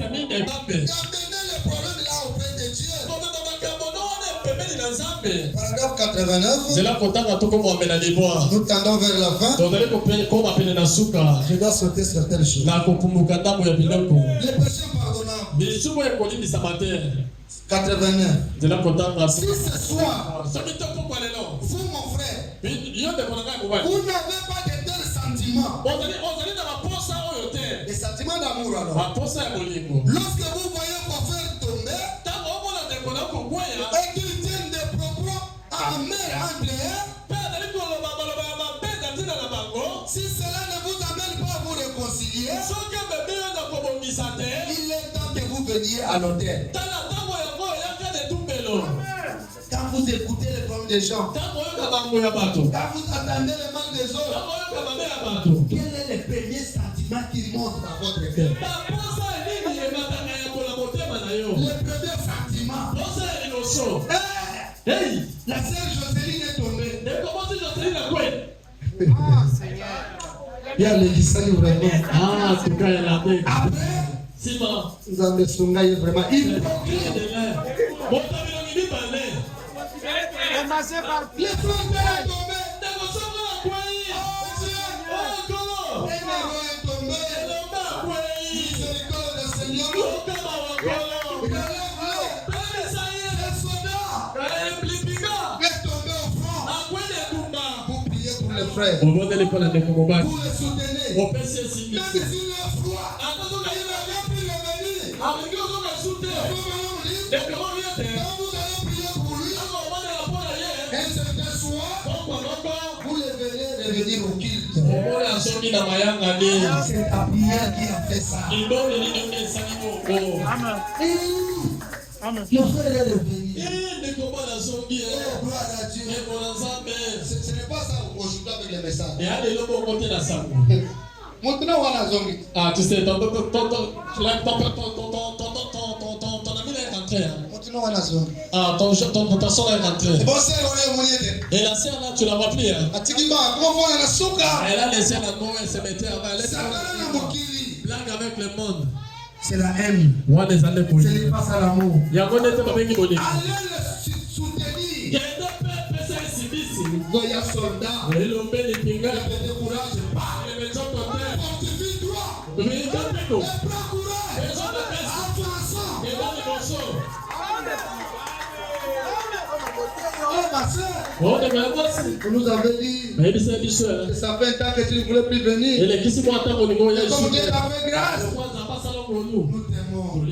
famille des papes. D'amener le problème là auprès de Dieu. Paragraphe 89. Nous tendons vers la fin. Je dois sauter certaines choses. Les péchés pardonnables. 89. Si ce soir, vous mon frère, vous n'avez pas de tels sentiments. Des sentiments d'amour alors. Lorsque vous voyez vos frères tomber, et qu'ils tiennent des propos amers entre eux, si cela ne vous amène pas à vous réconcilier, il est temps que vous veniez à l'autel. Quand vous écoutez les problèmes des gens, quand vous attendez le mal des autres, quel est le premier sentiment qui monte dans votre cœur? Le premier sentiment. Hey, la sœur Jocelyne est tombée. Ah, Seigneur. Il y a l'église vraiment. Ah, c'est quand elle a dit. Après, nous avons songaï vraiment. Il Commencez par les frontières sont tombées. Frère. Pour le soutenir. Même s'il est froid, il va bien plus revenir. Quand vous allez prier pour lui, un certain soir, vous le verrez revenir au culte. C'est ta prière qui a fait ça. Amen. Le frère est revenu. Gloire à Dieu. Ce n'est pas ça aujourd'hui avec les messages. Maintenant, on a zongi. Ah, tu sais, ton ami est rentré. Maintenant, on a zongi. Ah, ta soeur est rentrée. Bon, c'est le moyen. Et la sœur là, tu la vois plus. Hein? Elle a laissé la mort, elle se mettait avant. Elle était blague avec le monde. C'est la haine. Ce n'est pas ça l'amour. Il y a un monde qui allez le soutenir. Goya soldat. Ne te décourage pas. Fortifie-toi. Et prends courage. Avançons. Oh ma soeur. Vous nous avez dit que ça fait un temps que tu ne voulais plus venir. Et comme Dieu t'a fait grâce, nous t'aimons. Tu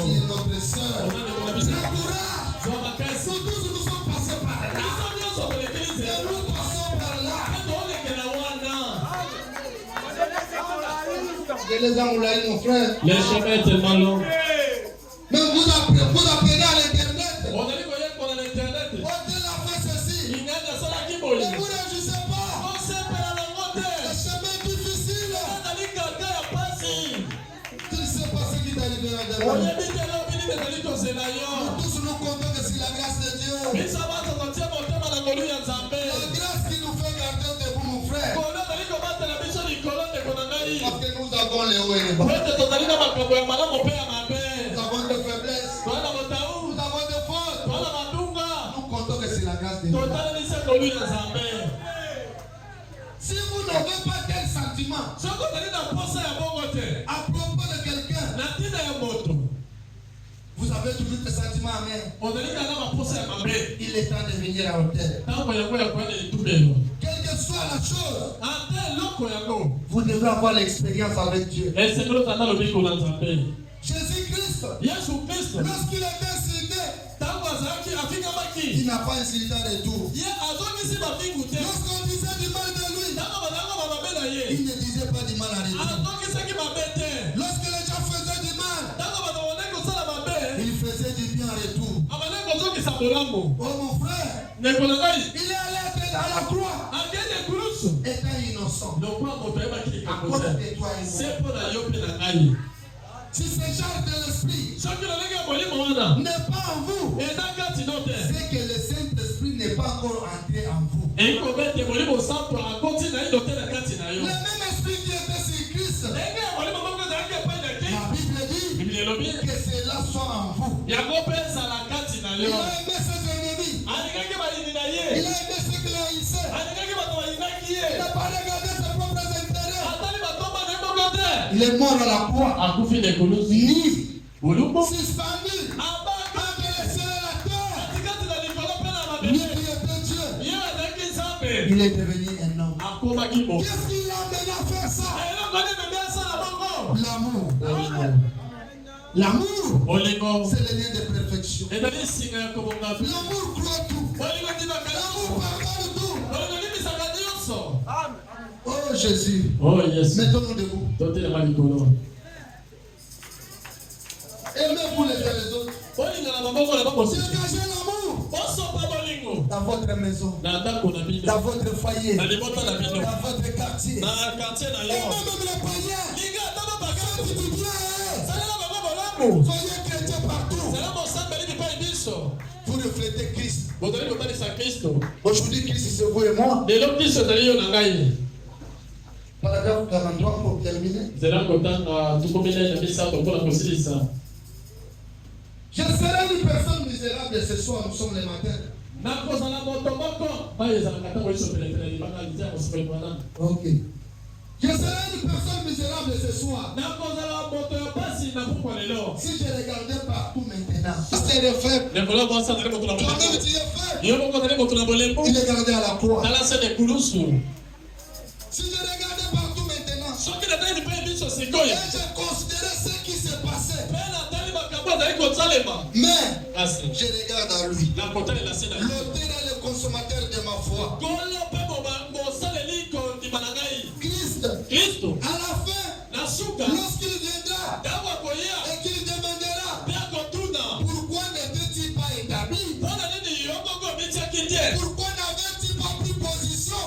es notre soeur. Prends courage. Nous tous nous sommes passés par là. Et nous passons par là. Je les amoulaïs, mon frère. Les chemins est tellement long. Mais vous apprenez à l'internet. On a dit qu'on a l'internet. On a fait ceci. Il n'y a que ça qui Ne boule. vous réjouissez pas. Le chemin est difficile. Tu ne sais pas ce qui t'est arrivé à On dernier. a dit que l'on finit de venir au Sénaïo. Tous nous comptons que c'est la grâce de Dieu. Mais ça va, ça va, tiens, mon thème à la colline en Zambé. La grâce qui nous fait garder debout, mon frère. On a dit comment t'as la mission du colonne de Konangaï. Parce que nous avons les hauts et les bas. Peut-être qu'on a dit dans ma propre madame, mon père m'a fait. Nous avons des faiblesses. Toi, dans mon taou. Nous avons des fautes. Toi, dans ma dunga. Nous comptons que c'est la grâce de Dieu. Total, il s'est connu dans Zambé. Si vous n'avez pas tel sentiment Ce qu'on a dit dans le procès à bon côté. à propos de quelqu'un, La tine est moto. vous avez toujours des sentiments amers. On a dit dans ma procès à ma mère. Il est temps de venir à l'autel. Tant qu'on y a quoi, il tout bien. Quelle que soit la chose, En tel loco, il y a quoi. vous devez avoir l'expérience avec Dieu. Et c'est que l'autre a le bico dans Zambé. Jésus-Christ, Yesu Christ. lorsqu'il était insulté, Tango azaki afika maki. il n'a pas insulté en retour. Ye azongi si bafingu te. Lorsqu'on disait du mal de lui, Tango babela ye. il ne disait pas du mal à retour. Azongi saki babe te. Lorsque les gens faisaient du mal, Tango babone kosala babe. il faisait du bien en retour. Abane kozoki sa bolambo. Oh mon frère, Nekolongai. il est allé à la croix, Agende kurusu. étant innocent. Lokwa moto yebaki À cause kakote. de toi et moi. C'est pour la yope na ngai. Si ce genre de l'esprit Soki lolenge ya molimo wana. n'est pas en vous, Eza kati no te. c'est que le Saint-Esprit n'est pas encore entré en vous. Eko bete molimo santo akoti na ino te na kati na yo. Le même esprit qui était sur Christ, Enge ya molimo moko ezalaki epai na ki. la Bible dit, Biblia que cela soit en vous. Il a aimé ses ennemis. Il a aimé ceux qui l'haïssaient. Il n'a pas regardé ses propres intérêts. Il est mort à la croix. Ni suspendu entre les cieux et la terre. Ni qui était Dieu. Il est devenu un homme. Qu'est-ce qui l'a amené à faire ça? L'amour. L'amour, c'est le lien de perfection. L'amour croit tout. L'amour pardonne tout. Oh Jésus. Oh yes. Mettons-nous debout. Aimez-vous les uns les autres. Dégagez l'amour dans votre maison, dans votre foyer, dans votre quartier. Et même les païens. Faites du bien. Soyez chrétiens partout. Vous reflétez Christ. Aujourd'hui, Christ, c'est vous et moi. Paragraphe 43 pour terminer. Je serai une personne misérable ce soir, nous sommes le matin. Ok. Je serai une personne misérable ce soir. Si je regardais partout maintenant, c'est le faible. Toi-même tu es faible. Il est gardé à la croix. Si je regardais partout maintenant, et je considérais ce qui s'est passé, mais je regarde à lui, l'auteur et le consommateur de ma foi. Christ, à la fin, lorsqu'il viendra et qu'il demandera pourquoi n'était-il pas établi, pourquoi n'avait-il pas pris position,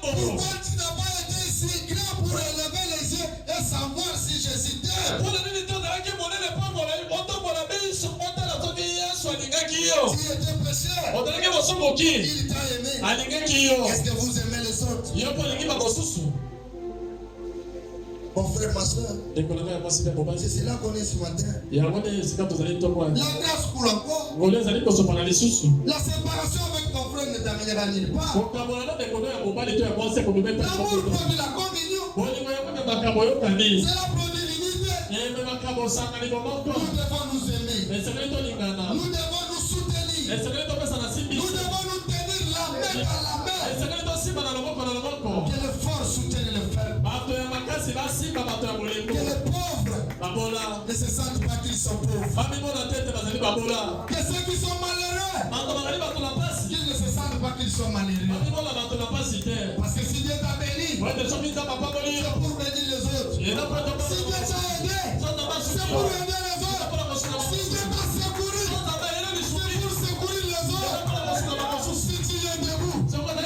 pourquoi tu n'as pas été si grand pour élever les yeux et savoir si Jésus t'aime. Tu étais pécheur, il t'a aimé. Est-ce que vous aimez les autres? Mon frère, ma soeur, c'est cela qu'on est ce matin. La grâce coule encore. La séparation avec ton frère ne t'amènera nulle part. L'amour produit la communion. C'est la produit l'unité. Nous devons nous aimer. Nous devons nous soutenir. Nous devons nous tenir la main par la main. Que les forts soutiennent les faibles. Que les pauvres ne se sentent pas qu'ils sont pauvres. Que ceux qui sont malheureux, qu'ils ne se sentent pas qu'ils sont malheureux. Parce que si Dieu t'a béni, c'est pour bénir les autres. Si Dieu t'a aidé, c'est pour aider les autres. Si Dieu t'a secouru, c'est pour secourir les autres. Si tu es debout,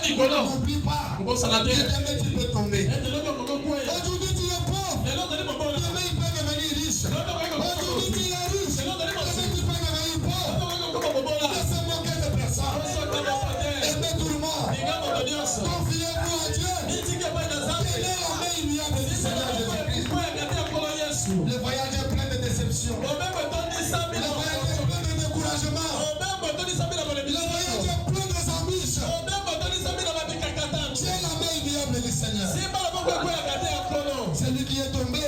n'oublie pas que demain tu peux tomber. Aujourd'hui tu es pauvre, demain il peut devenir riche. Aujourd'hui tu es riche, demain tu peux devenir pauvre. Ne se moquer de personne. Aimez tout le monde. Confiez-vous à Dieu. Tenez la main immuable du Seigneur Jésus-Christ. Le voyage est plein de déceptions. Le voyage est plein de découragement. Le voyage est plein de embûches. Tiens la main immuable du Seigneur. Celui qui est tombé,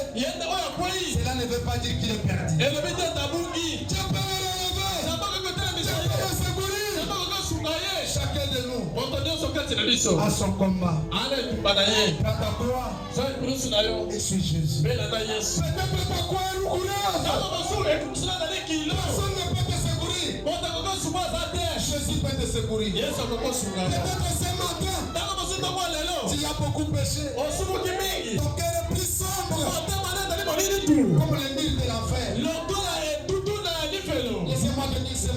cela ne veut pas dire qu'il est perdu. Tu peux le relever. Tu peux le secourir. Chacun de nous a son combat. Prends ta croix et suis Jésus. Peut-être ta croix est roucoulante. Personne ne peut te secourir. Jésus peut te secourir. Peut-être ce matin, tu as beaucoup péché. Ton cœur est plus sombre comme le Nil de l'enfer. Laissez-moi te dire ce matin.